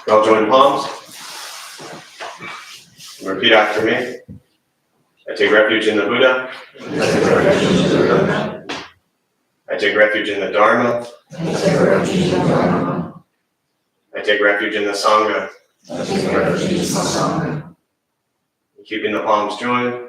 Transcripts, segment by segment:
Y'all join palms. And repeat after me. I take refuge in the Buddha. I take refuge in the Dharma. I take refuge in the Sangha. Keeping the palms joined.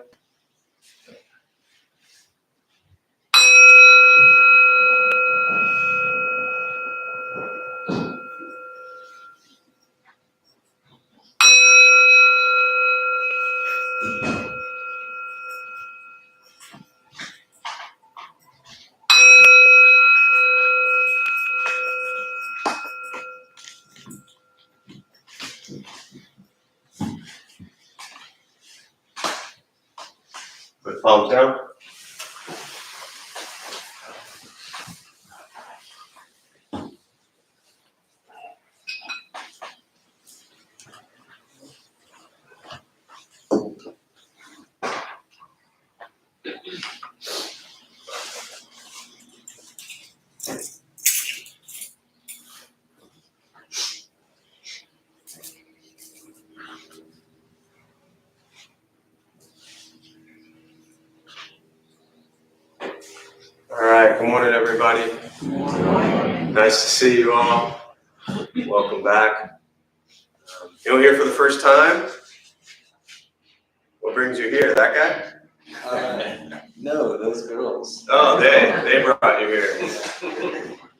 Put palms down. All right, good morning, everybody. Nice to see you all. Welcome back. You're here for the first time? What brings you here? That guy? No, those girls. Oh, they brought you here.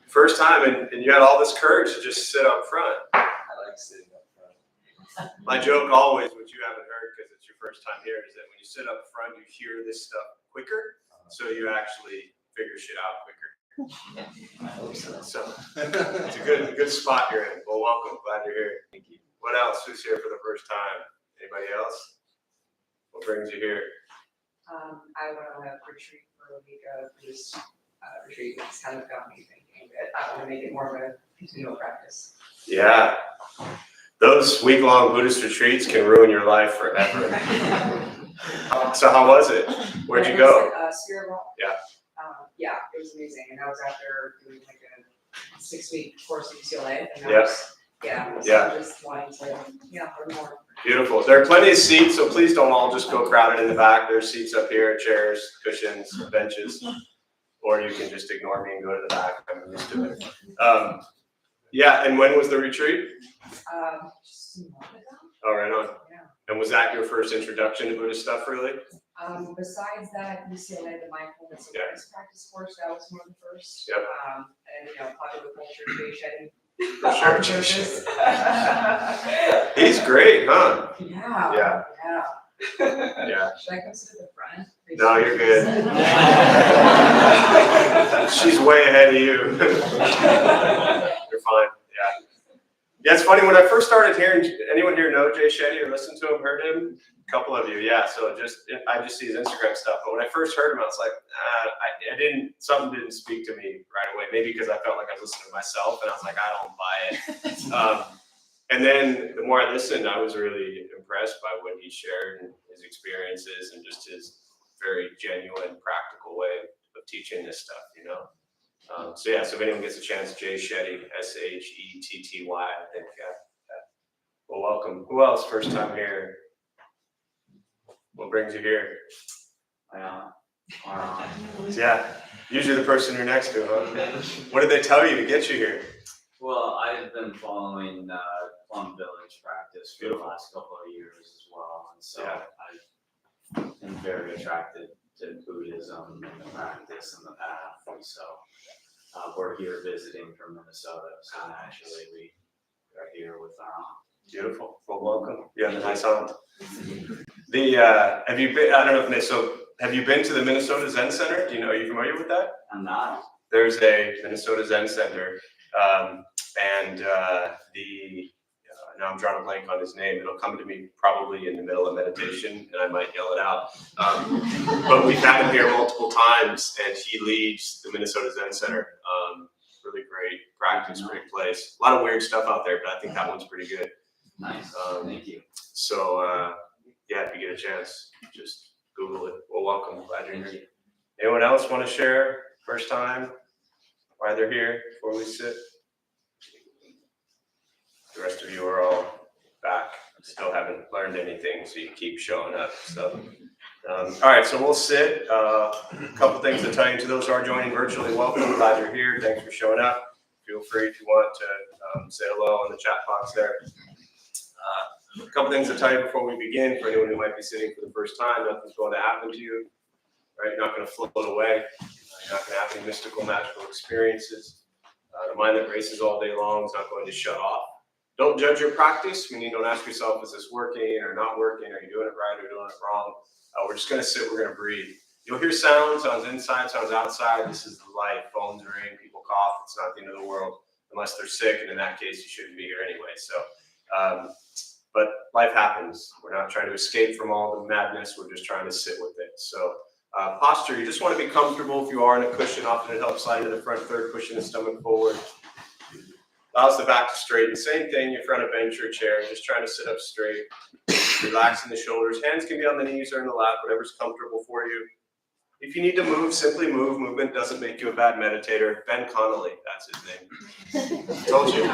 First time, and you had all this courage to just sit up front. I like sitting up front. My joke always, which you haven't heard because it's your first time here, is that when you sit up front, you hear this stuff quicker, so you actually figure shit out quicker. I hope so. So it's a good spot you're in. Well, welcome. Glad you're here. Thank you. What else? Who's here for the first time? Anybody else? What brings you here? I went on a retreat for a week of Buddhist retreat. It's kind of got me thinking that I want to make it more of a continual practice. Yeah. Those week-long Buddhist retreats can ruin your life forever. So how was it? Where'd you go? Spirit Ball. Yeah. Yeah, it was amazing. And I was out there doing like a 6-week course at UCLA. And Yep. So I'm just wanting to, learn more. Beautiful. There are plenty of seats, so please don't all just go crowded in the back. There's seats up here, chairs, cushions, benches. Or you can just ignore me and go to the back. I'm used to it. Yeah, and when was the retreat? Just a month ago. Oh, right on. Yeah. And was that your first introduction to Buddhist stuff, really? Besides that, UCLA, the mindfulness awareness practice course, that was one of the first. Yep. And popular culture, Jay Shetty. For sure, Jay Shetty. He's great, huh? Yeah. Yeah. Should I come sit at the front? No, you're good. She's way ahead of you. You're fine. Yeah. Yeah, it's funny, when I first started hearing, anyone here know Jay Shetty or listen to him, heard him? A couple of you, yeah. So I just see his Instagram stuff. But when I first heard him, I was like, something didn't speak to me right away. Maybe because I felt like I was listening to myself, and I was like, I don't buy it. And then the more I listened, I was really impressed by what he shared and his experiences and just his very genuine, practical way of teaching this stuff, So if anyone gets a chance, Jay Shetty, Shetty, I think. Well, welcome. Who else? First time here? What brings you here? Yeah, usually the person you're next to, huh? What did they tell you to get you here? Well, I've been following Plum Village practice for the last couple of years as well, and so I've been very attracted to Buddhism and the practice and the path, and so we're here visiting from Minnesota, so naturally we are here with our aunt. Beautiful. Well, welcome. You have a nice aunt. Have you been? I don't know. Have you been to the Minnesota Zen Center? Are you familiar with that? I'm not. There's a Minnesota Zen Center, now I'm drawing a blank on his name. It'll come to me probably in the middle of meditation, and I might yell it out. But we've had him here multiple times, and he leads the Minnesota Zen Center. Really great practice, great place. A lot of weird stuff out there, but I think that one's pretty good. Nice. Thank you. So, if you get a chance, just Google it. Well, welcome. Glad you're here. Anyone else want to share? First time? Why they're here before we sit? The rest of you are all haven't learned anything, so you keep showing up. So, all right, so we'll sit. A couple things to tell you. To those who are joining virtually, welcome. Glad you're here. Thanks for showing up. Feel free if you want to say hello in the chat box there. A couple things to tell you before we begin. For anyone who might be sitting for the first time, nothing's going to happen to you. Right? You're not going to float away. You're not going to have any mystical, magical experiences. The mind that races all day long is not going to shut off. Don't judge your practice. Meaning, don't ask yourself, is this working or not working? Are you doing it right or doing it wrong? We're just going to sit. We're going to breathe. You'll hear sounds inside, sounds outside. This is life. Phones ring, people cough. It's not the end of the world unless they're sick, and in that case, you shouldn't be here anyway. So, but life happens. We're not trying to escape from all the madness. We're just trying to sit with it. So, posture. You just want to be comfortable. If you are in a cushion, often it helps slide to the front third, pushing the stomach forward. Allows the back to straighten. Same thing. You're in front of a bench or a chair. Just trying to sit up straight. Relaxing the shoulders. Hands can be on the knees or in the lap, whatever's comfortable for you. If you need to move, simply move. Movement doesn't make you a bad meditator. Ben Connolly, that's his name. Told you.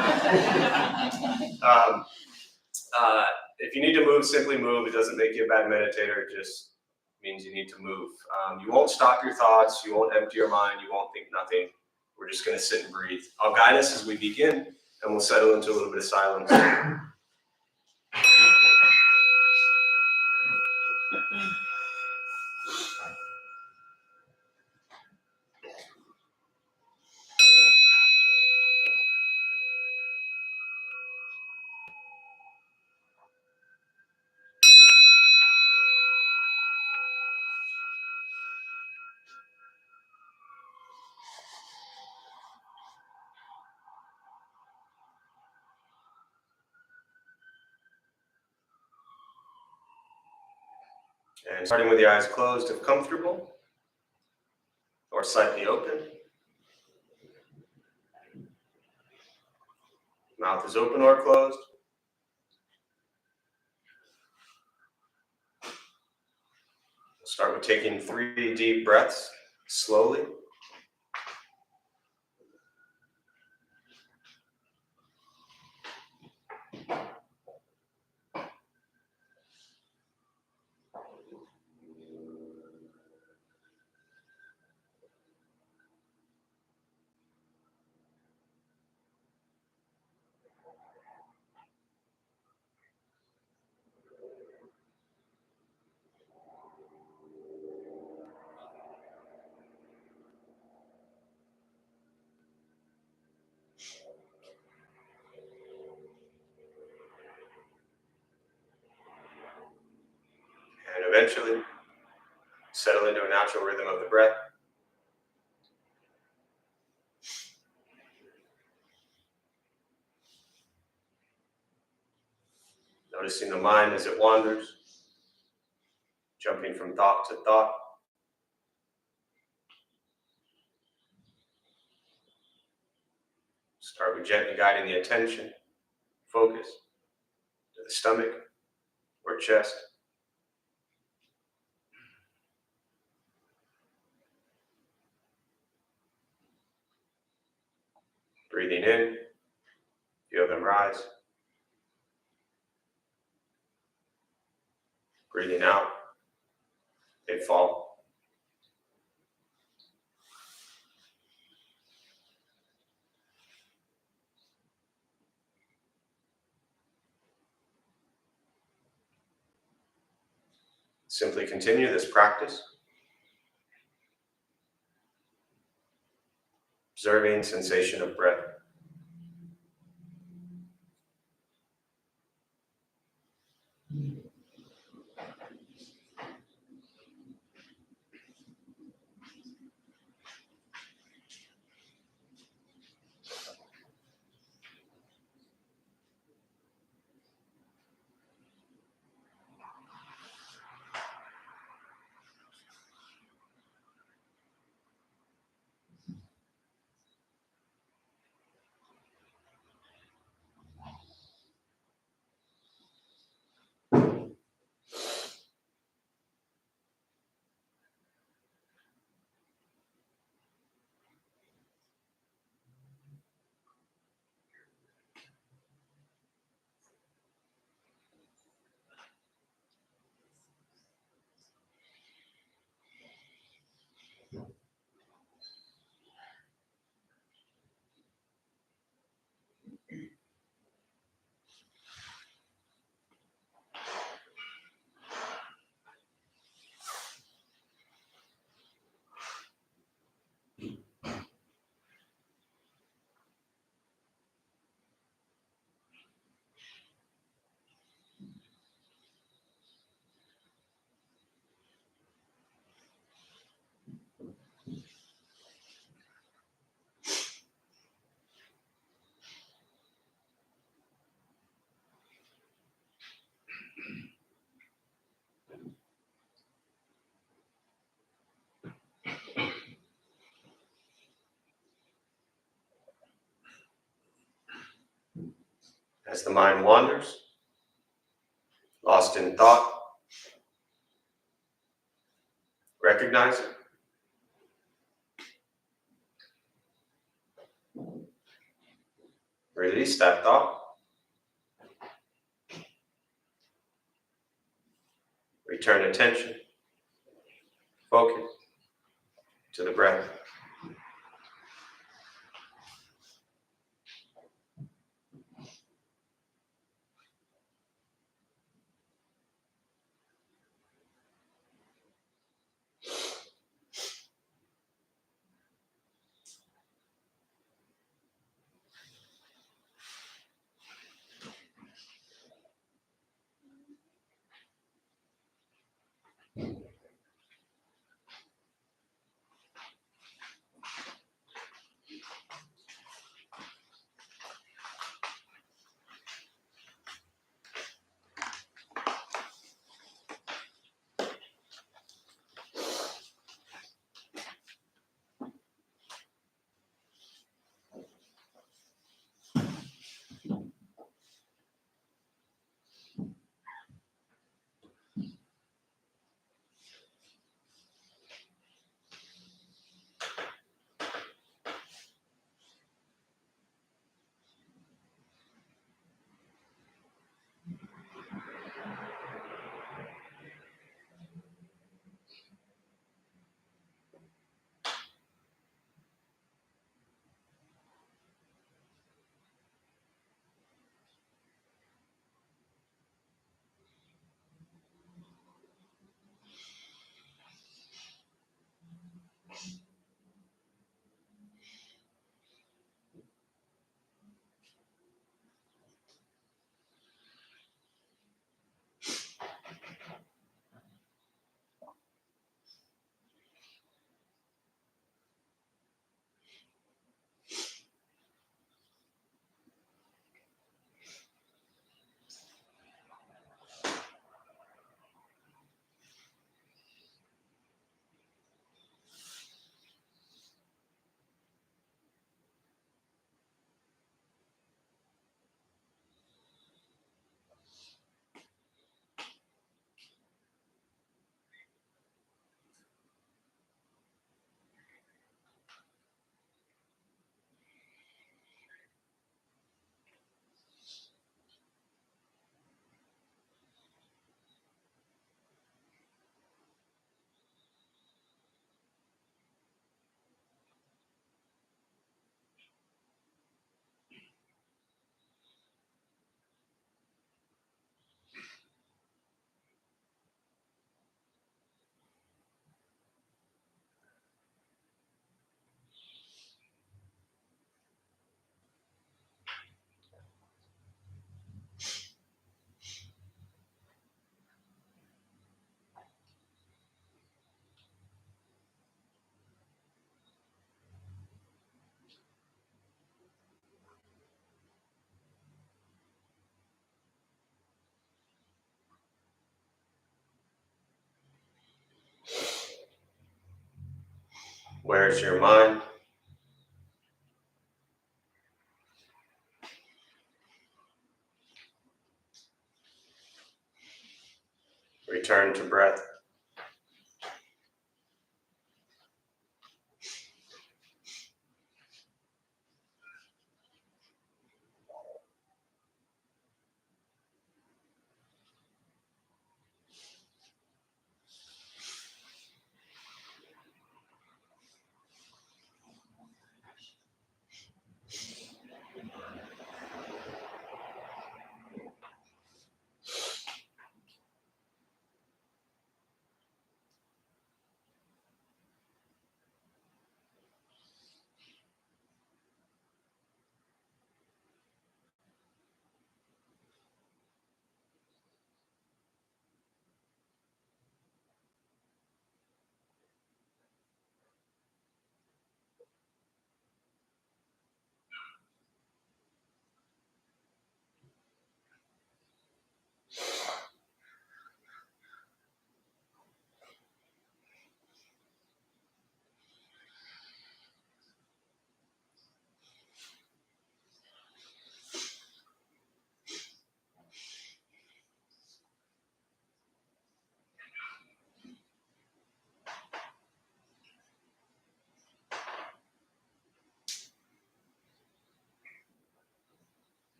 If you need to move, simply move. It doesn't make you a bad meditator. It just means you need to move. You won't stop your thoughts. You won't empty your mind. You won't think nothing. We're just going to sit and breathe. I'll guide us as we begin, and we'll settle into a little bit of silence. And starting with the eyes closed if comfortable, or slightly open. Mouth is open or closed. We'll start with taking 3 deep breaths, slowly. And eventually, settle into a natural rhythm of the breath. Noticing the mind as it wanders, jumping from thought to thought. Start with gently guiding the attention, focus, to the stomach or chest. Breathing in, feel them rise. Breathing out, they fall. Simply continue this practice, observing sensation of breath. As the mind wanders, lost in thought, recognize it. Release that thought. Return attention, focus to the breath. Where's your mind? Return to breath.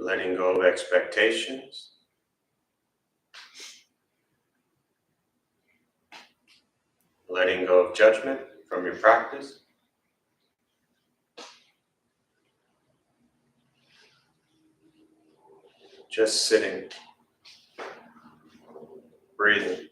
letting go of expectations, letting go of judgment from your practice, just sitting, breathing.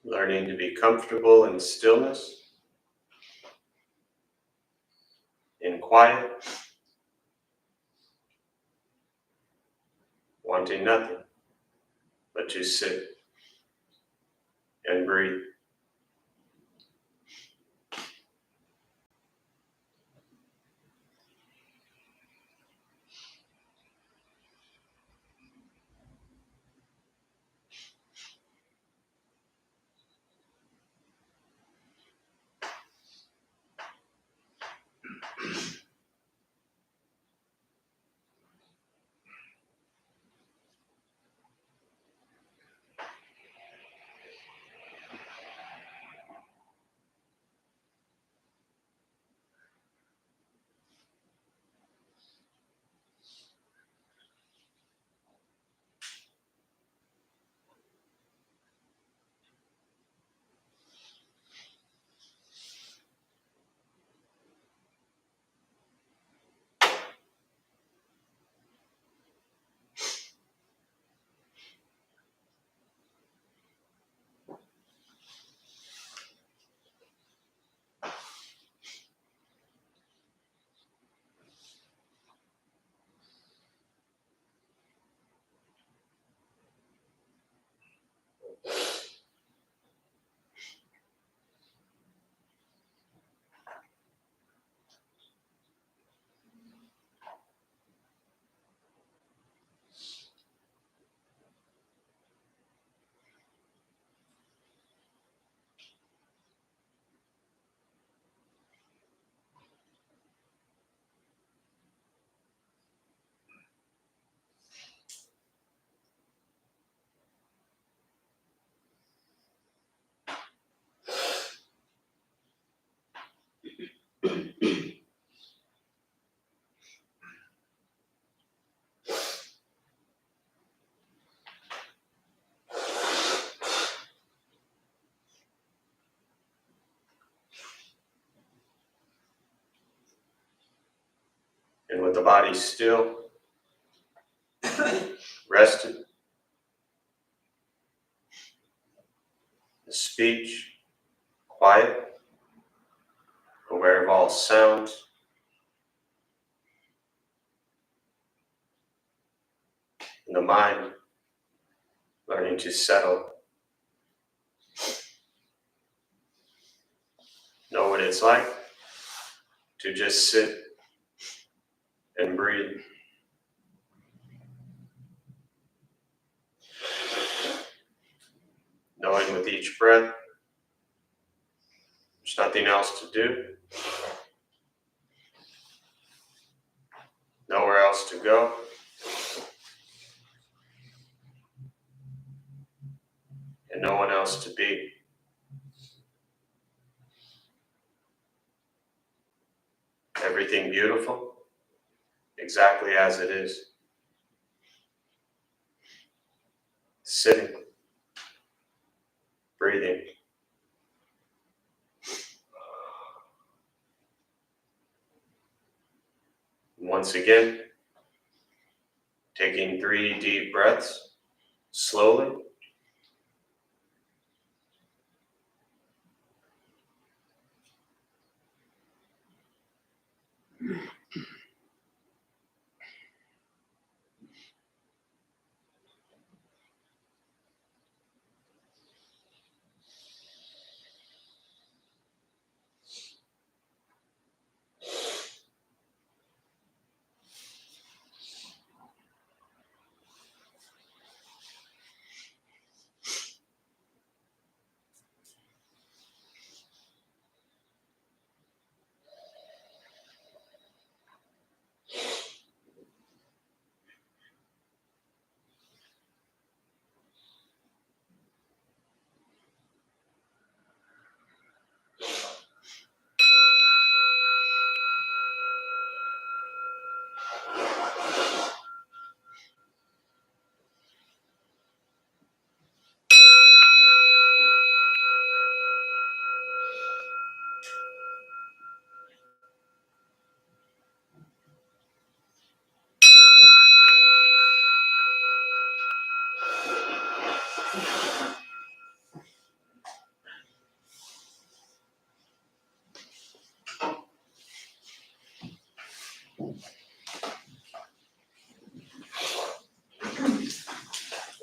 Learning to be comfortable in stillness, in quiet, wanting nothing but to sit and breathe. And with the body still, rested, the speech quiet, aware of all sounds, and the mind learning to settle. Know what it's like to just sit and breathe. Knowing with each breath, there's nothing else to do, nowhere else to go, and no one else to be. Everything beautiful, exactly as it is. Sitting, breathing. Once again, taking 3 deep breaths, slowly.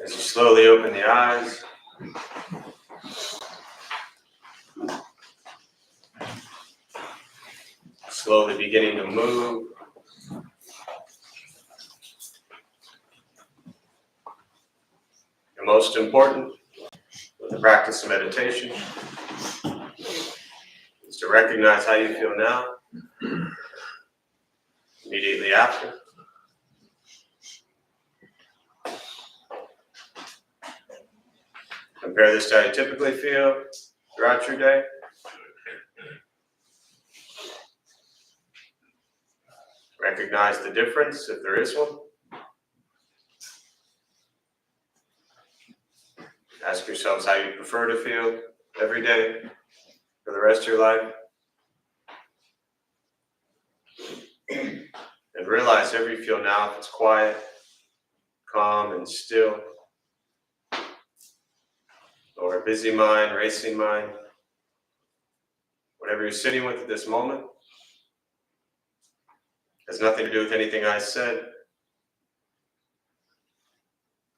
As you slowly open the eyes, slowly beginning to move. And most important, with the practice of meditation, is to recognize how you feel now, immediately after. Compare this to how you typically feel throughout your day. Recognize the difference, if there is one. Ask yourselves how you prefer to feel every day for the rest of your life. And realize however you feel now, if it's quiet, calm, and still, or a busy mind, racing mind, whatever you're sitting with at this moment, has nothing to do with anything I said.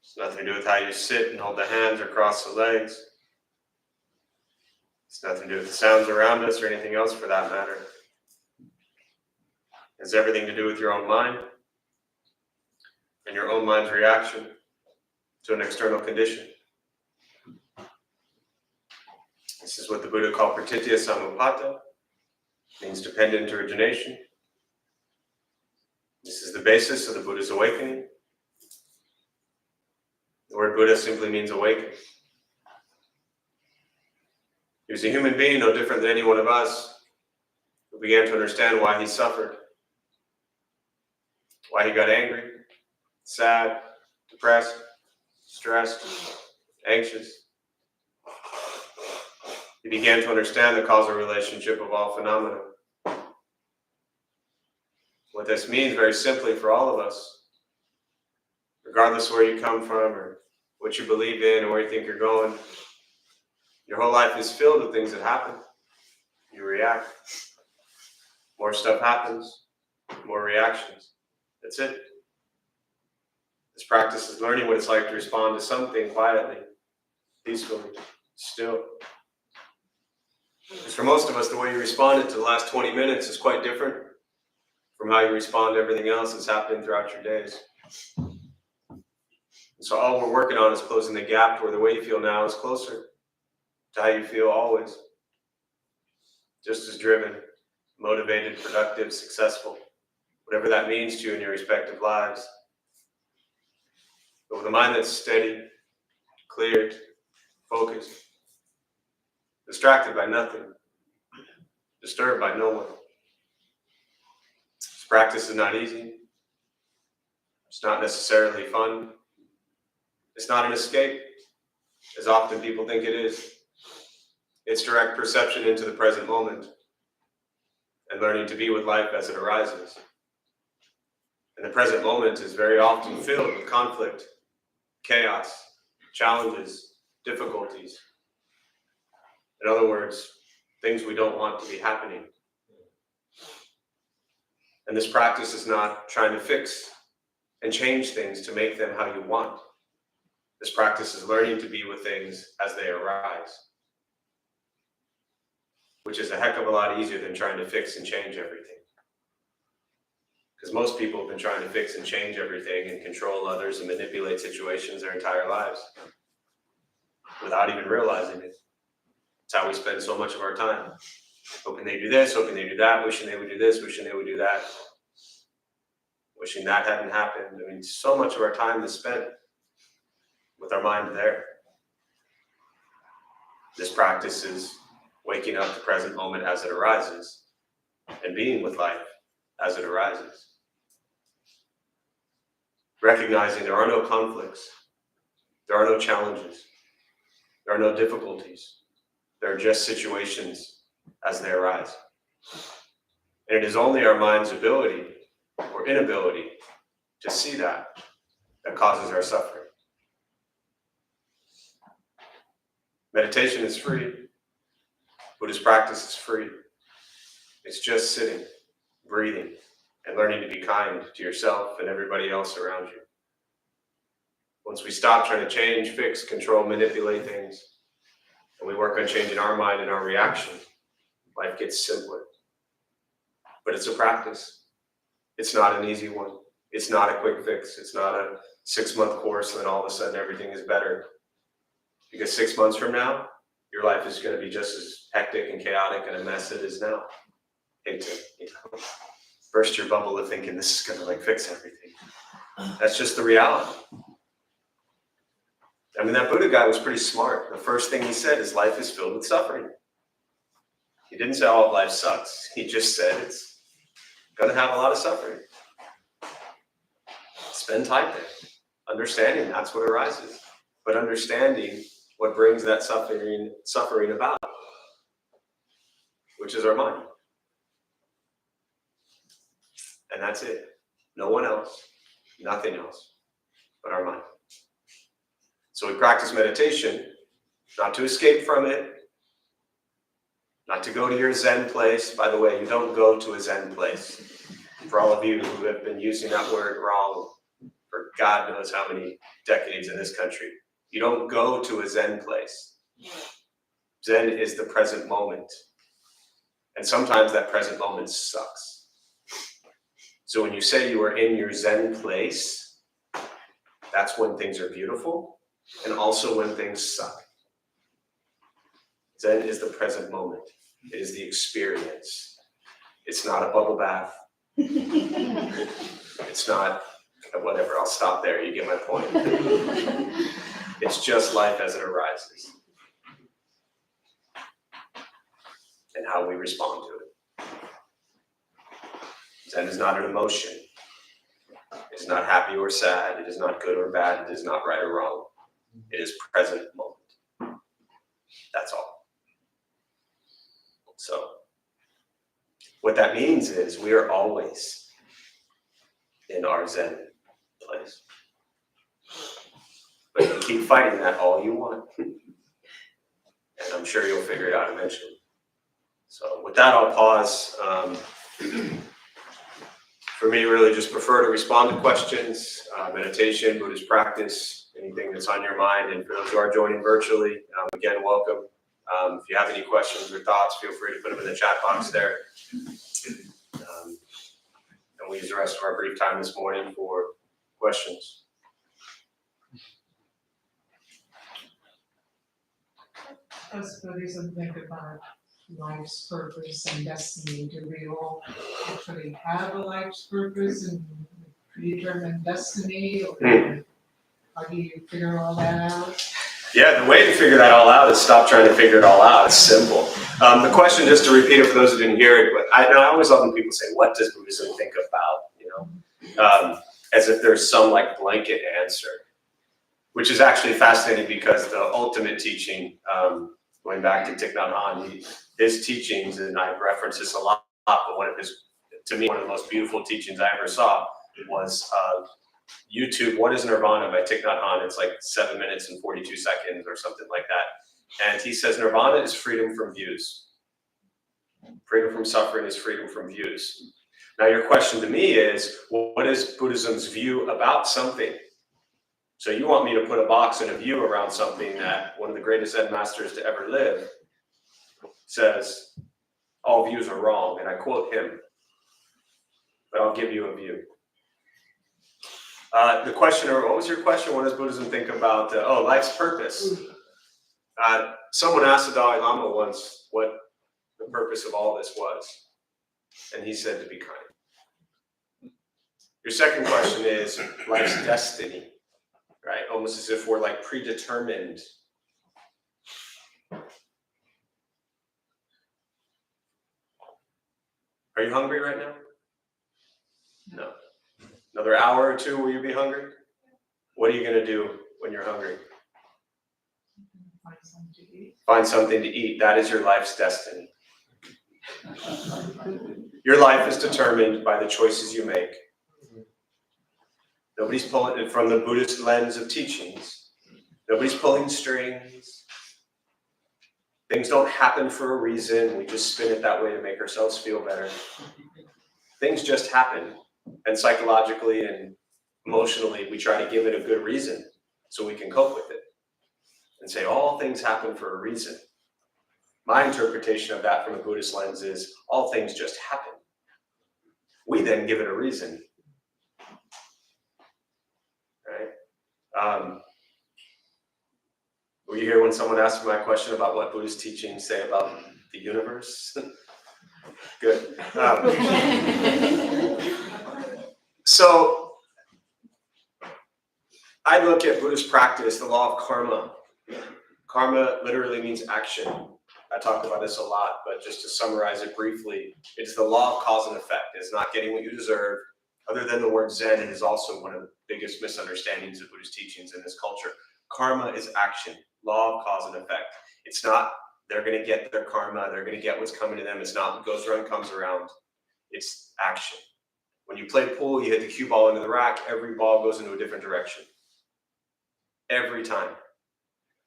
It's nothing to do with how you sit and hold the hands or cross the legs. It's nothing to do with the sounds around us or anything else for that matter. It has everything to do with your own mind and your own mind's reaction to an external condition. This is what the Buddha called pratitya samuppada, means dependent origination. This is the basis of the Buddha's awakening. The word Buddha simply means awaken. He was a human being, no different than any one of us, who began to understand why he suffered, why he got angry, sad, depressed, stressed, anxious. He began to understand the causal relationship of all phenomena. What this means very simply for all of us, regardless of where you come from or what you believe in or where you think you're going, your whole life is filled with things that happen. You react. More stuff happens, more reactions. That's it. This practice is learning what it's like to respond to something quietly, peacefully, still. Because for most of us, the way you responded to the last 20 minutes is quite different from how you respond to everything else that's happening throughout your days. And so all we're working on is closing the gap to where the way you feel now is closer to how you feel always. Just as driven, motivated, productive, successful, whatever that means to you in your respective lives. But with a mind that's steady, clear, focused, distracted by nothing, disturbed by no one. This practice is not easy. It's not necessarily fun. It's not an escape, as often people think it is. It's direct perception into the present moment and learning to be with life as it arises. And the present moment is very often filled with conflict, chaos, challenges, difficulties. In other words, things we don't want to be happening. And this practice is not trying to fix and change things to make them how you want. This practice is learning to be with things as they arise, which is a heck of a lot easier than trying to fix and change everything. Because most people have been trying to fix and change everything and control others and manipulate situations their entire lives without even realizing it. It's how we spend so much of our time. Hoping they do this, hoping they do that, wishing they would do this, wishing they would do that, wishing that hadn't happened. I mean, so much of our time is spent with our mind there. This practice is waking up the present moment as it arises and being with life as it arises. Recognizing there are no conflicts, there are no challenges, there are no difficulties, there are just situations as they arise. And it is only our mind's ability or inability to see that causes our suffering. Meditation is free. Buddhist practice is free. It's just sitting, breathing, and learning to be kind to yourself and everybody else around you. Once we stop trying to change, fix, control, manipulate things, and we work on changing our mind and our reaction, life gets simpler. But it's a practice. It's not an easy one. It's not a quick fix. It's not a 6-month course and then all of a sudden everything is better. Because 6 months from now, your life is going to be just as hectic and chaotic and a mess it is now. Hate to, burst your bubble of thinking this is going to fix everything. That's just the reality. I mean, that Buddha guy was pretty smart. The first thing he said is life is filled with suffering. He didn't say all of life sucks. He just said it's going to have a lot of suffering. Spend time there. Understanding that's what arises. But understanding what brings that suffering about, which is our mind. And that's it. No one else, nothing else, but our mind. So we practice meditation, not to escape from it, not to go to your Zen place. By the way, you don't go to a Zen place. For all of you who have been using that word wrong for God knows how many decades in this country, you don't go to a Zen place. Zen is the present moment. And sometimes that present moment sucks. So when you say you are in your Zen place, that's when things are beautiful and also when things suck. Zen is the present moment. It is the experience. It's not a bubble bath. It's not whatever. I'll stop there. You get my point. It's just life as it arises and how we respond to it. Zen is not an emotion. It is not happy or sad. It is not good or bad. It is not right or wrong. It is present moment. That's all. So what that means is we are always in our Zen place. But you keep fighting that all you want. And I'm sure you'll figure it out eventually. So with that, I'll pause. For me, really just prefer to respond to questions, meditation, Buddhist practice, anything that's on your mind. And for those who are joining virtually, again, welcome. If you have any questions or thoughts, feel free to put them in the chat box there. And we'll use the rest of our brief time this morning for questions. Does Buddhism think about life's purpose and destiny? Do we all actually have a life's purpose and predetermined destiny? Or how do you figure all that out? Yeah, the way to figure that all out is stop trying to figure it all out. It's simple. The question, just to repeat it for those who didn't hear it, but I always love when people say, what does Buddhism think about? As if there's some like blanket answer, which is actually fascinating because the ultimate teaching, going back to Thich Nhat Hanh, his teachings, and I reference this a lot, but to me, one of the most beautiful teachings I ever saw was YouTube, What is Nirvana by Thich Nhat Hanh. It's like 7 minutes and 42 seconds or something like that. And he says Nirvana is freedom from views. Freedom from suffering is freedom from views. Now your question to me is, what is Buddhism's view about something? So you want me to put a box and a view around something that one of the greatest Zen masters to ever live says, all views are wrong, and I quote him, but I'll give you a view. The question, or what was your question? What does Buddhism think about, life's purpose? Someone asked the Dalai Lama once what the purpose of all this was, and he said to be kind. Your second question is life's destiny, right? Almost as if we're like predetermined. Are you hungry right now? No. Another hour or two, will you be hungry? What are you going to do when you're hungry? Find something to eat. Find something to eat. That is your life's destiny. Your life is determined by the choices you make. Nobody's pulling it from the Buddhist lens of teachings. Nobody's pulling strings. Things don't happen for a reason. We just spin it that way to make ourselves feel better. Things just happen. And psychologically and emotionally, we try to give it a good reason so we can cope with it. And say, all things happen for a reason. My interpretation of that from a Buddhist lens is, all things just happen. We then give it a reason. Right? Were you here when someone asked me my question about what Buddhist teachings say about the universe? Good. So I look at Buddhist practice, the law of karma. Karma literally means action. I talk about this a lot, but just to summarize it briefly, it's the law of cause and effect. It's not getting what you deserve. Other than the word Zen, it is also one of the biggest misunderstandings of Buddhist teachings in this culture. Karma is action, law of cause and effect. It's not they're going to get their karma, they're going to get what's coming to them. It's not what goes around comes around. It's action. When you play pool, you hit the cue ball into the rack, every ball goes into a different direction. Every time.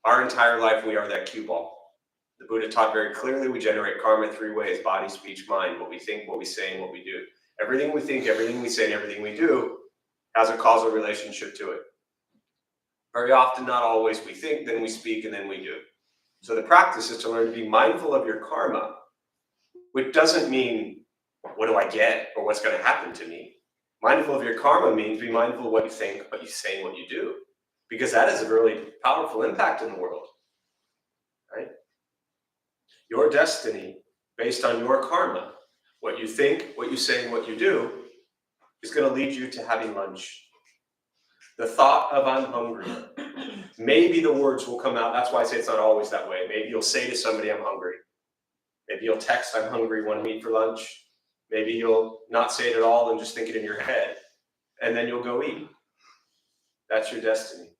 Our entire life, we are that cue ball. The Buddha taught very clearly we generate karma 3 ways: body, speech, mind. What we think, what we say, and what we do. Everything we think, everything we say, and everything we do has a causal relationship to it. Very often, not always, we think, then we speak, and then we do. So the practice is to learn to be mindful of your karma, which doesn't mean, what do I get, or what's going to happen to me? Mindful of your karma means be mindful of what you think, what you say, and what you do. Because that is a really powerful impact in the world, right? Your destiny, based on your karma, what you think, what you say, and what you do, is going to lead you to having lunch. The thought of I'm hungry, maybe the words will come out. That's why I say it's not always that way. Maybe you'll say to somebody, I'm hungry. Maybe you'll text, I'm hungry, want to meet for lunch. Maybe you'll not say it at all and just think it in your head. And then you'll go eat. That's your destiny.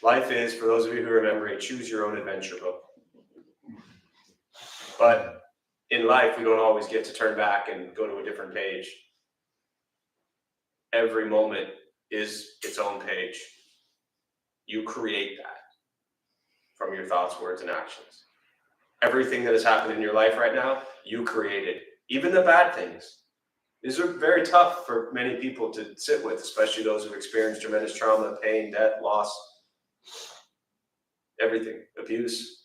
Life is, for those of you who remember, a choose your own adventure book. But in life, we don't always get to turn back and go to a different page. every moment is its own page. You create that from your thoughts, words, and actions. Everything that has happened in your life right now, you created. Even the bad things. These are very tough for many people to sit with, especially those who've experienced tremendous trauma, pain, death, loss, everything, abuse.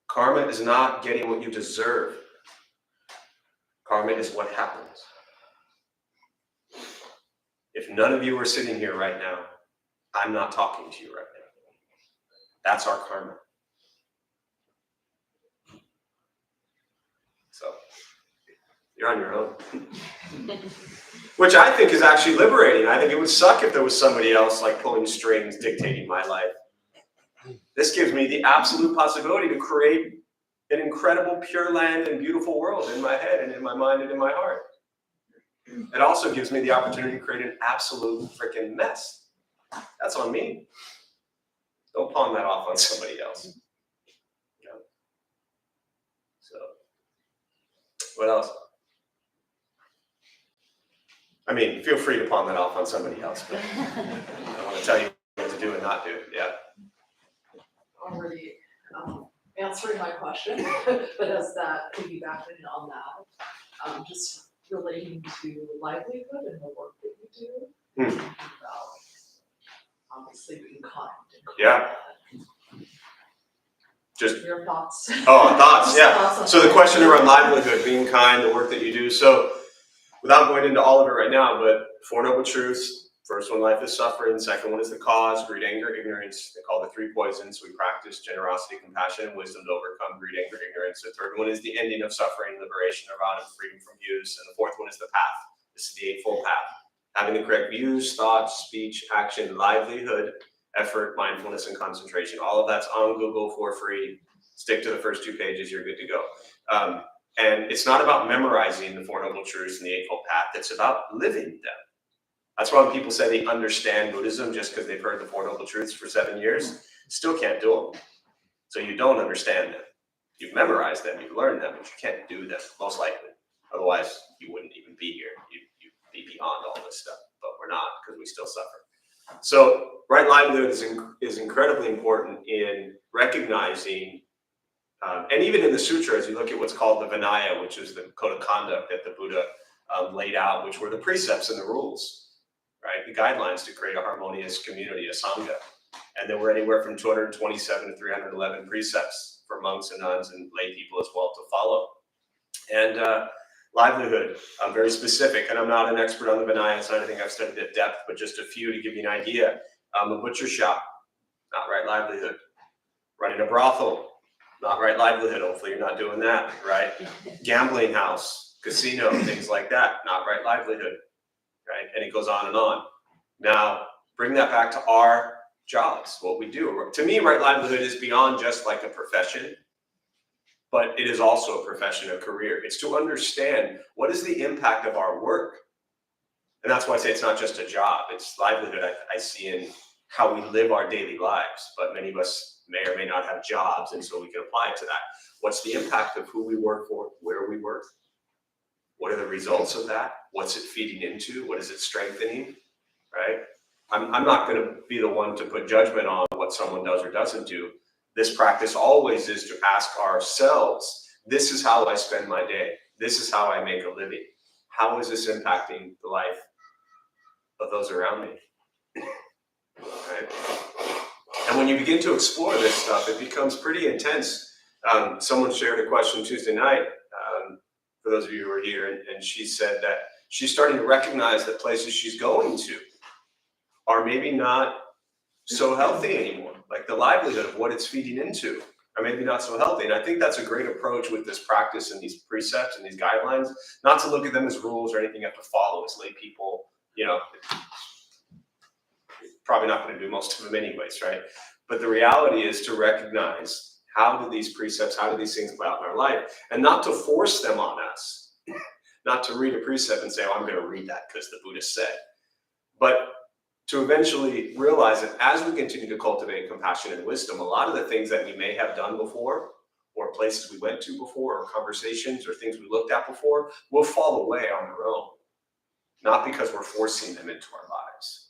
Karma is not getting what you deserve. Karma is what happens. If none of you are sitting here right now, I'm not talking to you right now. That's our karma. So, you're on your own. Which I think is actually liberating. I think it would suck if there was somebody else like pulling strings, dictating my life. This gives me the absolute possibility to create an incredible pure land and beautiful world in my head and in my mind and in my heart. It also gives me the opportunity to create an absolute freaking mess. That's on me. Don't pawn that off on somebody else. You know? So, what else? I mean, feel free to pawn that off on somebody else, but I want to tell you what to do and not do. Yeah. Already answering my question, but as that piggybacking on that, just relating to livelihood and the work that you do, thinking about obviously being kind and cool. Yeah. Just Your thoughts. Oh, thoughts, yeah. Thoughts on So the that. question around livelihood, being kind, the work that you do. So without going into all of it right now, but Four Noble Truths. First one, life is suffering. Second one is the cause, greed, anger, ignorance. They call the three poisons. We practice generosity, compassion, and wisdom to overcome greed, anger, ignorance. The third one is the ending of suffering, liberation, nirvana, freedom from use. And the fourth one is the path. This is the Eightfold Path. Having the correct views, thoughts, speech, action, livelihood, effort, mindfulness, and concentration. All of that's on Google for free. Stick to the first 2 pages, you're good to go. And it's not about memorizing the Four Noble Truths and the Eightfold Path. It's about living them. That's why when people say they understand Buddhism just because they've heard the Four Noble Truths for 7 years, still can't do them. So you don't understand them. You've memorized them, you've learned them, but you can't do them, most likely. Otherwise, you wouldn't even be here. You'd be beyond all this stuff, but we're not because we still suffer. So right livelihood is incredibly important in recognizing, and even in the sutra, as you look at what's called the Vinaya, which is the code of conduct that the Buddha laid out, which were the precepts and the rules. Right, the guidelines to create a harmonious community, a sangha, and there were anywhere from 227 to 311 precepts for monks and nuns and lay people as well to follow. And livelihood, very specific, and I'm not an expert on the Vinaya, it's not anything I've studied at depth, but just a few to give you an idea. A butcher shop, not right livelihood. Running a brothel, not right livelihood. Hopefully you're not doing that, right? Gambling house, casino, things like that, not right livelihood. Right? And it goes on and on. Now, bring that back to our jobs, what we do. To me, right livelihood is beyond just like a profession, but it is also a profession, a career. It's to understand what is the impact of our work. And that's why I say it's not just a job. It's livelihood I see in how we live our daily lives. But many of us may or may not have jobs, and so we can apply it to that. What's the impact of who we work for, where we work? What are the results of that? What's it feeding into? What is it strengthening, right? I'm not going to be the one to put judgment on what someone does or doesn't do. This practice always is to ask ourselves, this is how I spend my day. This is how I make a living. How is this impacting the life of those around me? Right? And when you begin to explore this stuff, it becomes pretty intense. Someone shared a question Tuesday night, for those of you who are here, and she said that she's starting to recognize that places she's going to are maybe not so healthy anymore. Like the livelihood of what it's feeding into are maybe not so healthy. And I think that's a great approach with this practice and these precepts and these guidelines, not to look at them as rules or anything you have to follow as lay people, you know, probably not going to do most of them anyways, right? But the reality is to recognize how do these precepts, how do these things play out in our life? And not to force them on us. Not to read a precept and say, oh, I'm going to read that because the Buddha said. But to eventually realize that as we continue to cultivate compassion and wisdom, a lot of the things that we may have done before, or places we went to before, or conversations or things we looked at before, will fall away on their own. not because we're forcing them into our lives.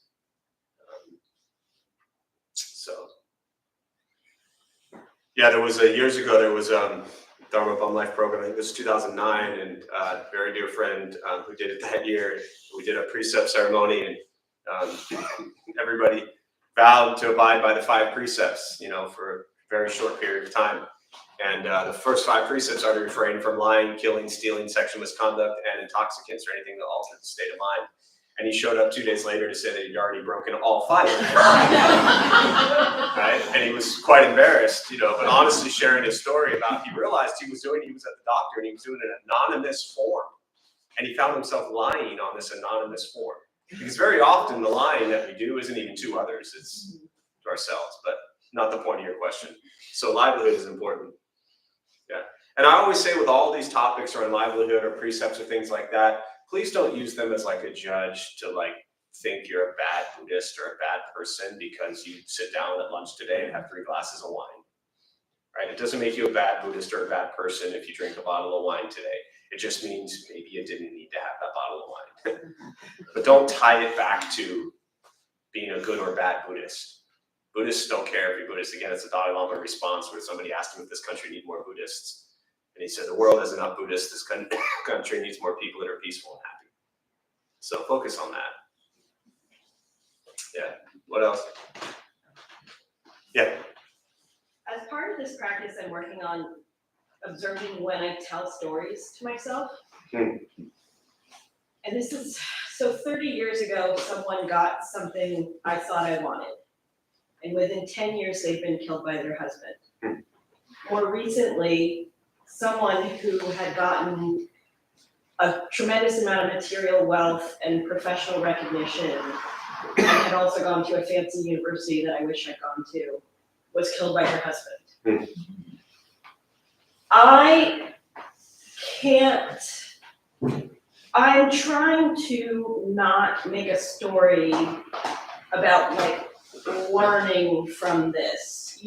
Yeah, there was years ago, there was Dharma Bum Life program, I think this was 2009, and a very dear friend who did it that year. We did a precept ceremony, and everybody vowed to abide by the 5 precepts, for a very short period of time. And the first 5 precepts are to refrain from lying, killing, stealing, sexual misconduct, and intoxicants, or anything that alters the state of mind. And he showed up 2 days later to say that he'd already broken all 5 of them. Right? And he was quite embarrassed, but honestly sharing his story about, he realized he was at the doctor and he was doing an anonymous form. And he found himself lying on this anonymous form. Because very often the lying that we do isn't even to others, it's to ourselves, but not the point of your question. So livelihood is important. Yeah. And I always say with all these topics around livelihood or precepts or things like that, please don't use them as like a judge to think you're a bad Buddhist or a bad person because you sit down at lunch today and have 3 glasses of wine, right? It doesn't make you a bad Buddhist or a bad person if you drink a bottle of wine today. It just means maybe you didn't need to have that bottle of wine. But don't tie it back to being a good or bad Buddhist. Buddhists don't care if you're Buddhist. Again, it's a Dalai Lama response where somebody asked him if this country needs more Buddhists. And he said, the world has enough Buddhists. This country needs more people that are peaceful and happy. So focus on that. Yeah. What else? Yeah. As part of this practice, I'm working on observing when I tell stories to myself. And this is, so 30 years ago, someone got something I thought I wanted. And within 10 years, they've been killed by their husband. More recently, someone who had gotten a tremendous amount of material wealth and professional recognition, and had also gone to a fancy university that I wish I'd gone to, was killed by her husband. I'm trying to not make a story about learning from this,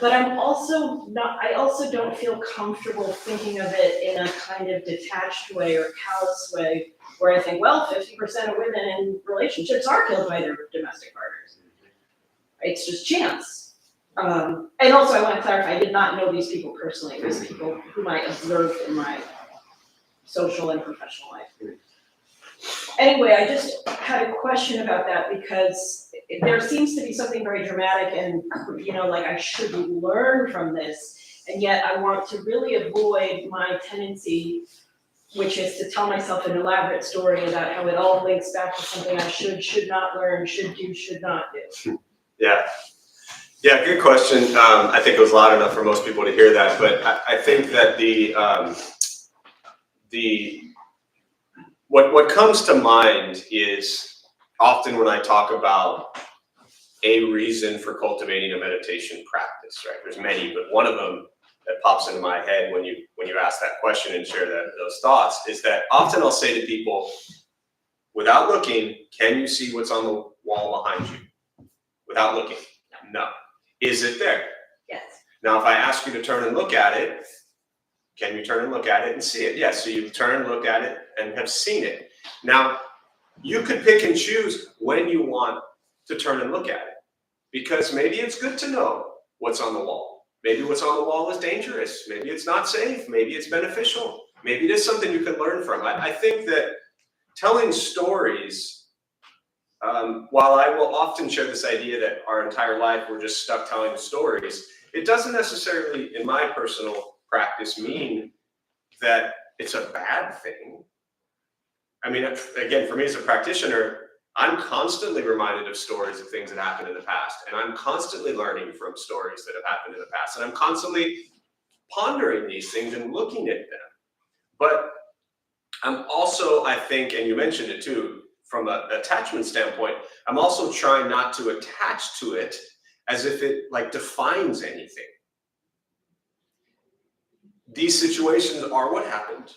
but I'm also not, I also don't feel comfortable thinking of it in a kind of detached way or callous way where I think, well, 50% of women in relationships are killed by their domestic partners. It's just chance. And also I want to clarify, I did not know these people personally. It was people whom I observed in my social and professional life. Anyway, I just had a question about that because there seems to be something very dramatic and, I should learn from this. And yet I want to really avoid my tendency, which is to tell myself an elaborate story about how it all links back to something I should not learn, should do, should not do. Yeah, good question. I think it was loud enough for most people to hear that, but I think that what comes to mind is often when I talk about a reason for cultivating a meditation practice, right? There's many, but one of them that pops into my head when you ask that question and share those thoughts is that often I'll say to people, without looking, can you see what's on the wall behind you? Without looking, no. Is it there? Yes. Now, if I ask you to turn and look at it, can you turn and look at it and see it? Yes, so you turn and look at it and have seen it. Now, you could pick and choose when you want to turn and look at it, because maybe it's good to know what's on the wall. Maybe what's on the wall is dangerous. Maybe it's not safe. Maybe it's beneficial. Maybe it is something you can learn from. I think that telling stories, while I will often share this idea that our entire life we're just stuck telling stories, it doesn't necessarily, in my personal practice, mean that it's a bad thing. I mean, again, for me as a practitioner, I'm constantly reminded of stories of things that happened in the past, and I'm constantly learning from stories that have happened in the past, and I'm constantly pondering these things and looking at them. But I'm also, I think, and you mentioned it too, from an attachment standpoint, I'm also trying not to attach to it as if it defines anything. These situations are what happened.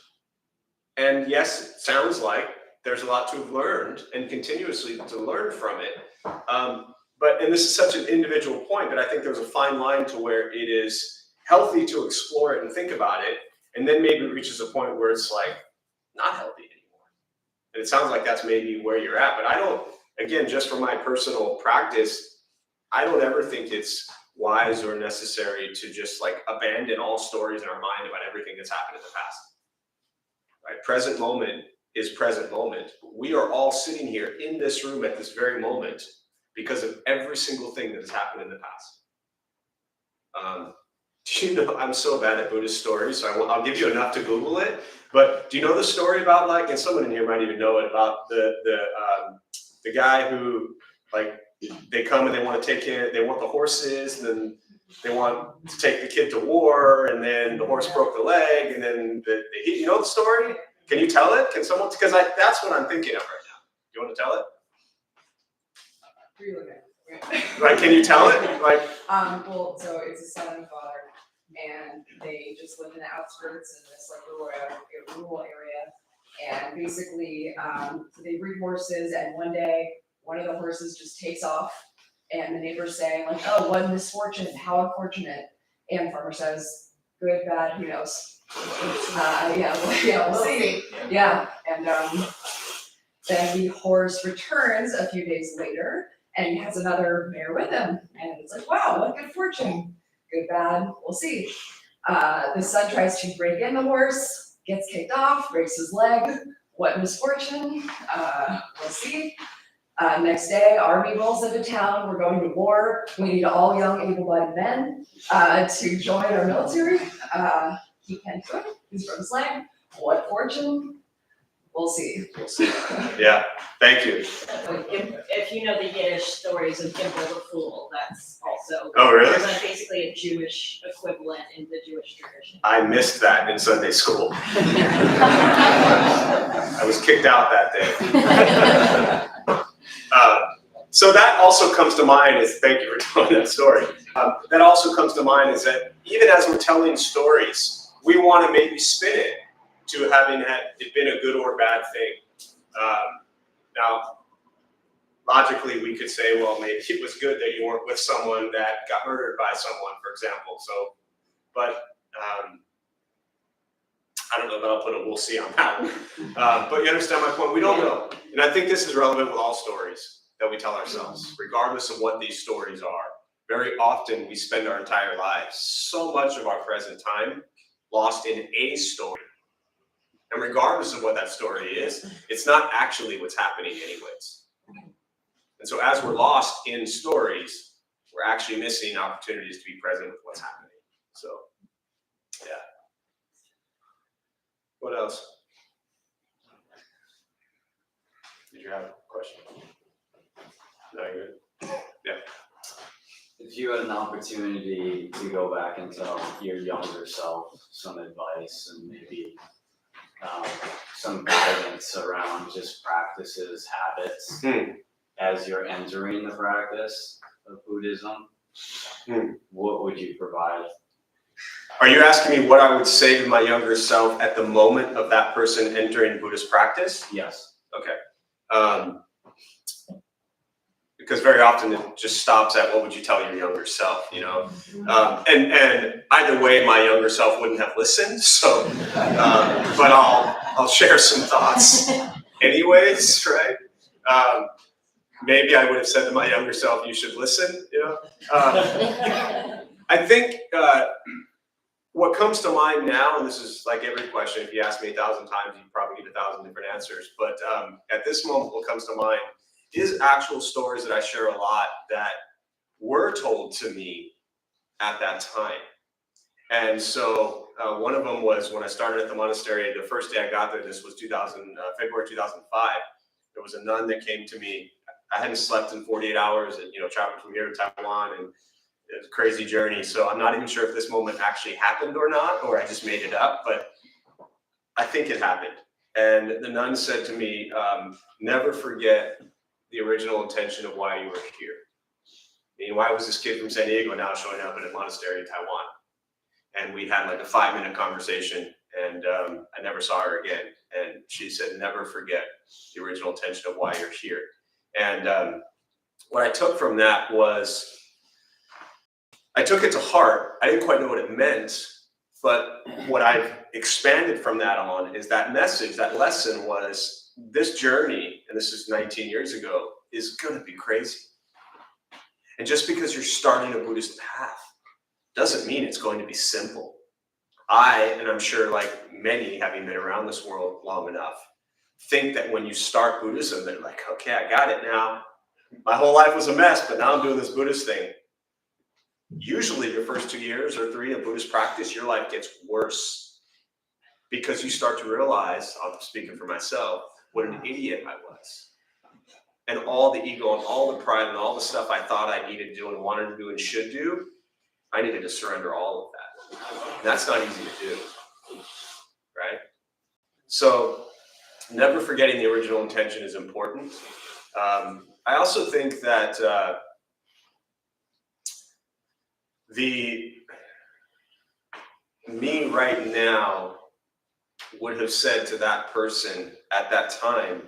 And yes, it sounds like there's a lot to have learned and continuously to learn from it. And this is such an individual point that I think there's a fine line to where it is healthy to explore it and think about it. And then maybe it reaches a point where it's not healthy anymore. And it sounds like that's maybe where you're at, but I don't, again, just from my personal practice, I don't ever think it's wise or necessary to just like abandon all stories in our mind about everything that's happened in the past. Right? Present moment is present moment. We are all sitting here in this room at this very moment because of every single thing that has happened in the past. Do you know, I'm so bad at Buddhist stories, so I'll give you enough to Google it. But do you know the story about, like, and someone in here might even know it, about the guy who, like, they come and they want to take it, they want the horses, and then they want to take the kid to war, and then the horse broke the leg, and then you know the story? Can you tell it? Can someone? Because that's what I'm thinking of right now. Do you want to tell it? Like, can you tell it? Like, Well, so it's a son and father, and they just live in the outskirts in this like rural area. And basically, so they breed horses, and one day, one of the horses just takes off, and the neighbor's saying like, "Oh, what misfortune, how unfortunate." And the farmer says, "Good, bad, who knows?" We'll see. Yeah, and then the horse returns a few days later, and he has another mare with him, and it's like, "Wow, what good fortune." Good, bad, we'll see. The son tries to break in the horse, gets kicked off, breaks his leg. What misfortune? We'll see. Next day, army rolls into town. We're going to war. We need all young, able-bodied men to join our military. He can't do it. He's from his leg. What fortune? We'll see. yeah, thank you. If you know the Yiddish stories of Gimel the Fool, that's also. Oh, really? There's basically a Jewish equivalent in the Jewish tradition. I missed that in Sunday school. I was kicked out that day. So that also comes to mind is, thank you for telling that story. That also comes to mind is that even as we're telling stories, we want to maybe spin it to having it been a good or bad thing. Now, logically, we could say, well, maybe it was good that you weren't with someone that got murdered by someone, for example. So, but I don't know that I'll put a "we'll see" on that one. But you understand my point? We don't know. And I think this is relevant with all stories that we tell ourselves, regardless of what these stories are. Very often we spend our entire lives, so much of our present time, lost in a story. And regardless of what that story is, it's not actually what's happening anyways. And so as we're lost in stories, we're actually missing opportunities to be present with what's happening. So, yeah. What else? Did you have a question? No, you're good? Yeah. If you had an opportunity to go back and tell your younger self some advice and maybe some guidance around just practices, habits, as you're entering the practice of Buddhism, what would you provide? Are you asking me what I would say to my younger self at the moment of that person entering Buddhist practice? Yes. Okay. Because very often it just stops at what would you tell your younger self, you know? And either way, my younger self wouldn't have listened. So, but I'll share some thoughts anyways, right? Maybe I would have said to my younger self, you should listen, you know? I think what comes to mind now, and this is like every question, if you ask me 1,000 times, you'd probably get 1,000 different answers. But at this moment, what comes to mind is actual stories that I share a lot that were told to me at that time. And so one of them was when I started at the monastery, the first day I got there, this was February 2005, there was a nun that came to me. I hadn't slept in 48 hours and, you know, traveled from here to Taiwan, and it was a crazy journey. So I'm not even sure if this moment actually happened or not, or I just made it up, but I think it happened. And the nun said to me, never forget the original intention of why you were here. I mean, why was this kid from San Diego now showing up at a monastery in Taiwan? And we had like a 5-minute conversation, and I never saw her again. And she said, never forget the original intention of why you're here. And what I took from that was, I took it to heart. I didn't quite know what it meant, but what I've expanded from that on is that message, that lesson was, this journey, and this is 19 years ago, is going to be crazy. And just because you're starting a Buddhist path doesn't mean it's going to be simple. And I'm sure like many, having been around this world long enough, think that when you start Buddhism, they're like, okay, I got it now. My whole life was a mess, but now I'm doing this Buddhist thing. Usually your first 2 years or 3 of Buddhist practice, your life gets worse because you start to realize, I'm speaking for myself, what an idiot I was. And all the ego and all the pride and all the stuff I thought I needed to do and wanted to do and should do, I needed to surrender all of that. And that's not easy to do, right? So never forgetting the original intention is important. I also think that me right now would have said to that person at that time,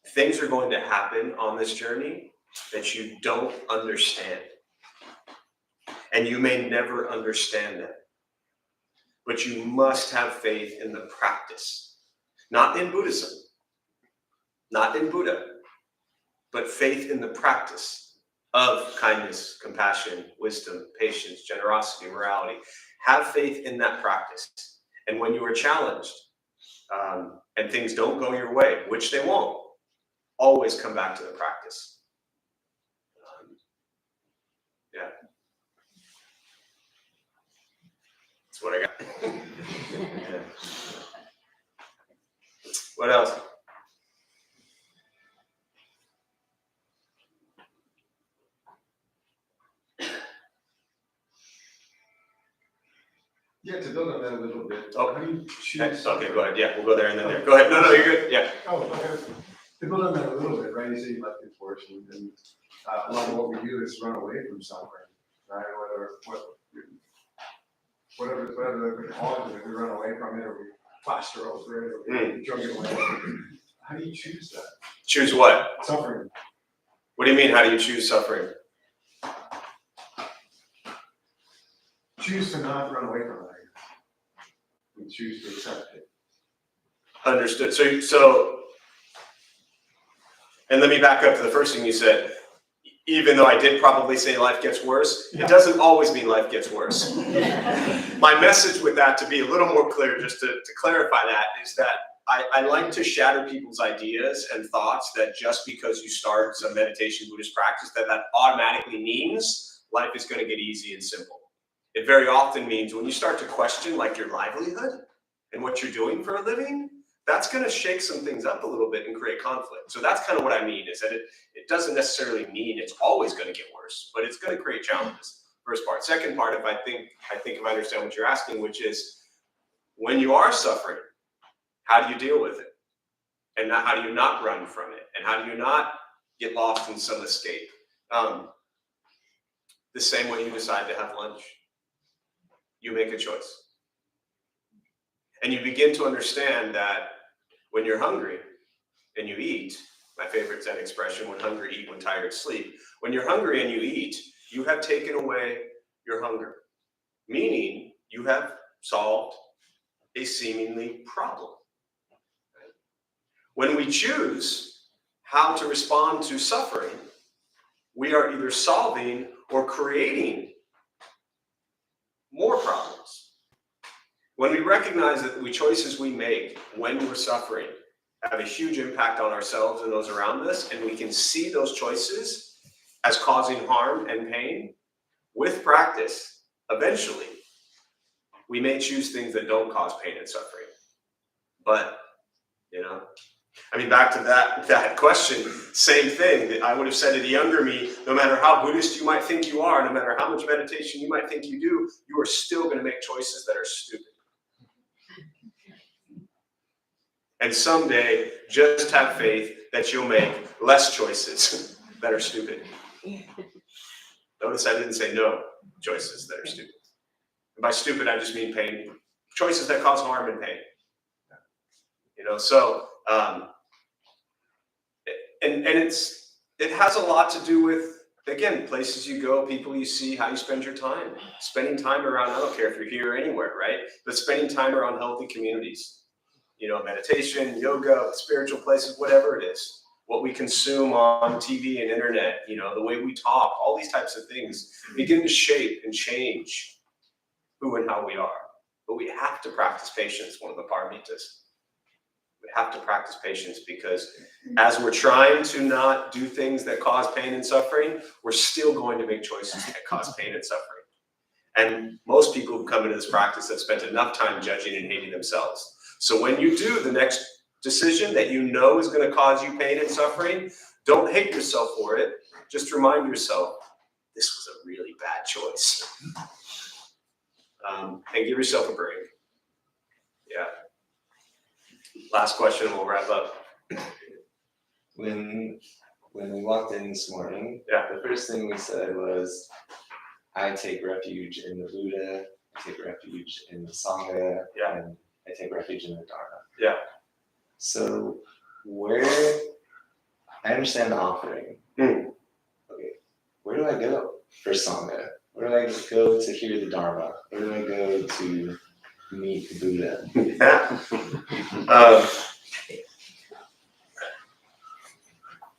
things are going to happen on this journey that you don't understand. And you may never understand them. But you must have faith in the practice. Not in Buddhism, not in Buddha, but faith in the practice of kindness, compassion, wisdom, patience, generosity, morality. Have faith in that practice. And when you are challenged and things don't go your way, which they won't, always come back to the practice. Yeah. That's what I got. Yeah. What else? Yeah, to build on that a little bit. Oh, how do you choose? Okay, go ahead. Yeah, we'll go there and then there. Go ahead. No, you're good. Yeah. Oh, okay. To build on that a little bit, right? You say you like good fortune, and a lot of what we do is run away from suffering, right? Whatever the cause is, we run away from it, or we plaster over it, or we drug it away. How do you choose that? Choose what? Suffering. What do you mean? How do you choose suffering? Choose to not run away from it. And choose to accept it. Understood. So, and let me back up to the first thing you said. Even though I did probably say life gets worse, it doesn't always mean life gets worse. My message with that, to be a little more clear, just to clarify that, is that I like to shatter people's ideas and thoughts that just because you start some meditation Buddhist practice, that automatically means life is going to get easy and simple. It very often means when you start to question like your livelihood and what you're doing for a living, that's going to shake some things up a little bit and create conflict. So that's kind of what I mean, is that it doesn't necessarily mean it's always going to get worse, but it's going to create challenges. First part. Second part, if I think I understand what you're asking, which is when you are suffering, how do you deal with it? And how do you not run from it? And how do you not get lost in some escape? The same way you decide to have lunch. You make a choice. And you begin to understand that when you're hungry and you eat, my favorite Zen expression, when hungry, eat, when tired, sleep. When you're hungry and you eat, you have taken away your hunger. Meaning you have solved a seemingly problem. When we choose how to respond to suffering, we are either solving or creating more problems. When we recognize that the choices we make when we're suffering have a huge impact on ourselves and those around us, and we can see those choices as causing harm and pain, with practice, eventually, we may choose things that don't cause pain and suffering. But, I mean, back to that question, same thing. I would have said to the younger me, no matter how Buddhist you might think you are, no matter how much meditation you might think you do, you are still going to make choices that are stupid. And someday, just have faith that you'll make less choices that are stupid. Notice I didn't say no choices that are stupid. And by stupid, I just mean pain. Choices that cause harm and pain. And it has a lot to do with, again, places you go, people you see, how you spend your time. Spending time around, I don't care if you're here or anywhere, right? But spending time around healthy communities. meditation, yoga, spiritual places, whatever it is, what we consume on TV and internet, the way we talk, all these types of things begin to shape and change who and how we are. But we have to practice patience, one of the paramitas. We have to practice patience because as we're trying to not do things that cause pain and suffering, we're still going to make choices that cause pain and suffering. And most people who come into this practice have spent enough time judging and hating themselves. So when you do the next decision that you know is going to cause you pain and suffering, don't hate yourself for it. Just remind yourself, this was a really bad choice. And give yourself a break. Yeah. Last question, and we'll wrap up. When we walked in this morning, Yeah. the first thing we said was, I take refuge in the Buddha, I take refuge in the Sangha, Yeah. and I take refuge in the Dharma. Yeah. So I understand the offering. Hmm. Okay, where do I go for Sangha? Where do I go to hear the Dharma? Where do I go to meet the Buddha? Yeah.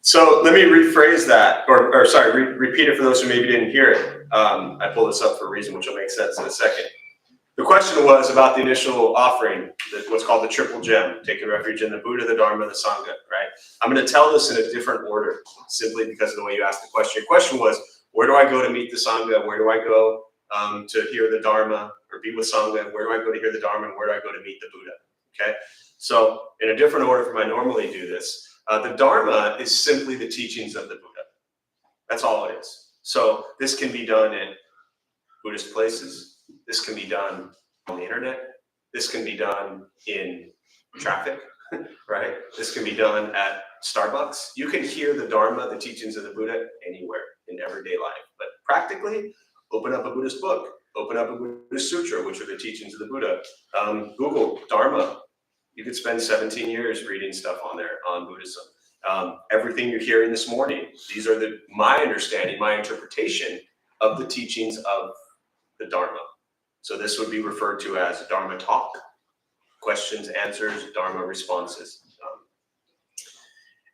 So let me rephrase that, or sorry, repeat it for those who maybe didn't hear it. I pulled this up for a reason, which will make sense in a second. The question was about the initial offering, what's called the triple gem, taking refuge in the Buddha, the Dharma, the Sangha, right? I'm going to tell this in a different order, simply because of the way you asked the question. Your question was, where do I go to meet the Sangha? Where do I go to hear the Dharma or be with Sangha? Where do I go to hear the Dharma? And where do I go to meet the Buddha? Okay, so in a different order from I normally do this, the Dharma is simply the teachings of the Buddha. That's all it is. So this can be done in Buddhist places. This can be done on the internet. This can be done in traffic, right? This can be done at Starbucks. You can hear the Dharma, the teachings of the Buddha, anywhere in everyday life. But practically, open up a Buddhist book. Open up a Buddhist sutra, which are the teachings of the Buddha. Google Dharma. You could spend 17 years reading stuff on there on Buddhism. Everything you're hearing this morning, these are my understanding, my interpretation of the teachings of the Dharma. So this would be referred to as Dharma talk, questions, answers, Dharma responses.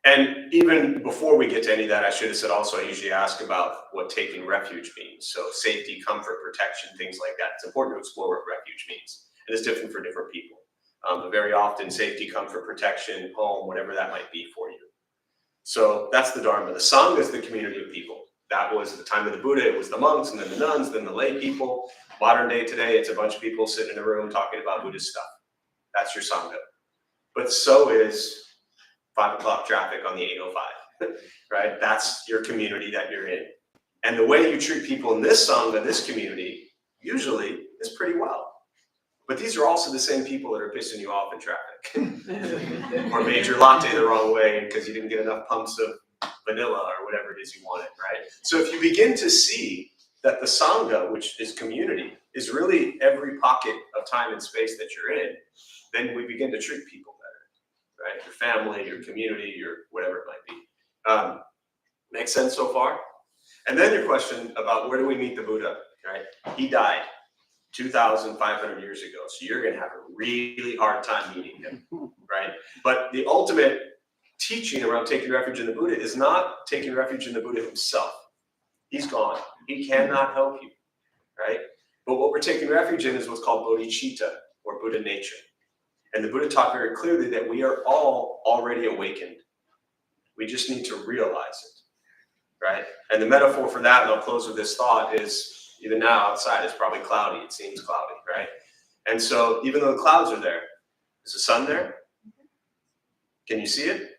And even before we get to any of that, I should have said also, I usually ask about what taking refuge means. So safety, comfort, protection, things like that. It's important to explore what refuge means. And it's different for different people. But very often, safety, comfort, protection, home, whatever that might be for you. So that's the Dharma. The Sangha is the community of people. That was at the time of the Buddha, it was the monks, and then the nuns, then the lay people. Modern day today, it's a bunch of people sitting in a room talking about Buddhist stuff. That's your Sangha. But so is 5 o'clock traffic on the 805, right? That's your community that you're in. And the way you treat people in this Sangha, this community, usually is pretty well. But these are also the same people that are pissing you off in traffic. Or made your latte the wrong way because you didn't get enough pumps of vanilla or whatever it is you wanted, right? So if you begin to see that the Sangha, which is community, is really every pocket of time and space that you're in, then we begin to treat people better, right? Your family, your community, your whatever it might be. Make sense so far? And then your question about where do we meet the Buddha, right? He died 2,500 years ago, so you're going to have a really hard time meeting him, right? But the ultimate teaching around taking refuge in the Buddha is not taking refuge in the Buddha himself. He's gone. He cannot help you, right? But what we're taking refuge in is what's called bodhicitta, or Buddha nature. And the Buddha taught very clearly that we are all already awakened. We just need to realize it, right? And the metaphor for that, and I'll close with this thought, is even now outside it's probably cloudy. It seems cloudy, right? And so even though the clouds are there, is the sun there? Can you see it?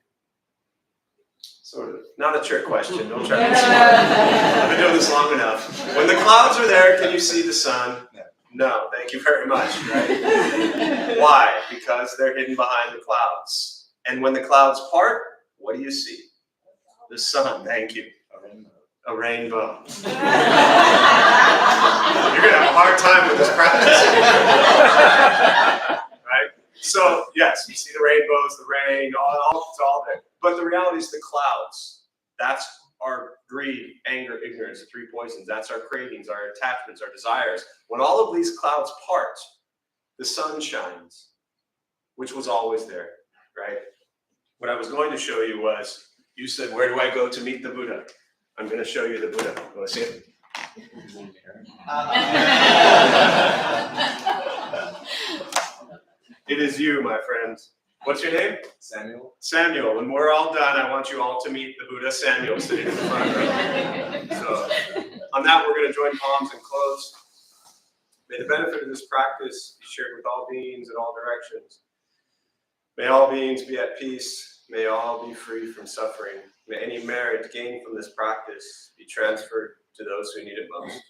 Sort of. Not a trick question. Don't try to be smart. I've been doing this long enough. When the clouds are there, can you see the sun? No. Thank you very much, right? Why? Because they're hidden behind the clouds. And when the clouds part, what do you see? The sun. Thank you. A rainbow. You're going to have a hard time with this practice. Right? So, yes, you see the rainbows, the rain, it's all there. But the reality is the clouds. That's our greed, anger, ignorance, the 3 poisons. That's our cravings, our attachments, our desires. When all of these clouds part, the sun shines. which was always there, right? What I was going to show you was, you said, where do I go to meet the Buddha? I'm going to show you the Buddha. You want to see it? It is you, my friends. What's your name? Samuel? Samuel. When we're all done, I want you all to meet the Buddha Samuel sitting in the front row. So, on that, we're going to join palms and close. May the benefit of this practice be shared with all beings in all directions. May all beings be at peace. May all be free from suffering. May any merit gained from this practice be transferred to those who need it most.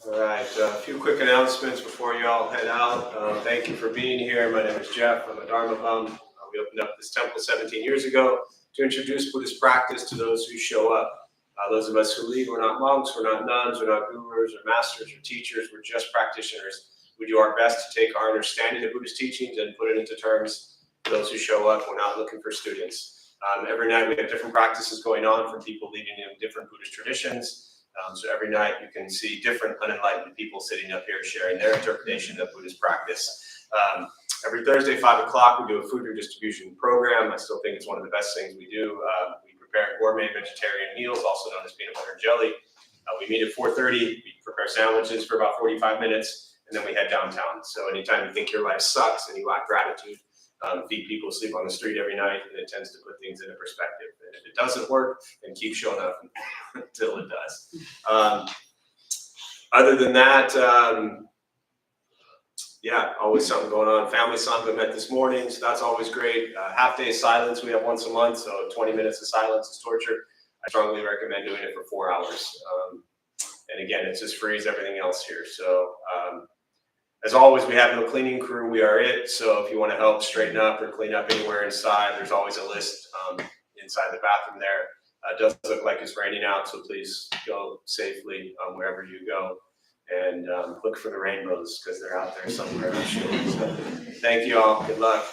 All right, a few quick announcements before you all head out. Thank you for being here. My name is Jeff. I'm a Dharma bum. We opened up this temple 17 years ago to introduce Buddhist practice to those who show up. Those of us who lead, we're not monks, we're not nuns, we're not gurus or masters or teachers, we're just practitioners. We do our best to take our understanding of Buddhist teachings and put it into terms for those who show up. We're not looking for students. Every night we have different practices going on from people leading in different Buddhist traditions. So every night you can see different unenlightened people sitting up here sharing their interpretation of Buddhist practice. Every Thursday, 5 o'clock, we do a food redistribution program. I still think it's one of the best things we do. We prepare gourmet vegetarian meals, also known as peanut butter and jelly. We meet at 4:30. We prepare sandwiches for about 45 minutes, and then we head downtown. So anytime you think your life sucks and you lack gratitude, feed people sleep on the street every night, and it tends to put things into perspective. And if it doesn't work, then keep showing up until it does. Other than that, yeah, always something going on. Family Sangha met this morning, so that's always great. Half day silence we have once a month, so 20 minutes of silence is torture. I strongly recommend doing it for 4 hours. And again, it's as free as everything else here. So as always, we have no cleaning crew. We are it. So if you want to help straighten up or clean up anywhere inside, there's always a list inside the bathroom there. It does look like it's raining out, so please go safely wherever you go. And look for the rainbows because they're out there somewhere, I'm sure. So, thank you all. Good luck.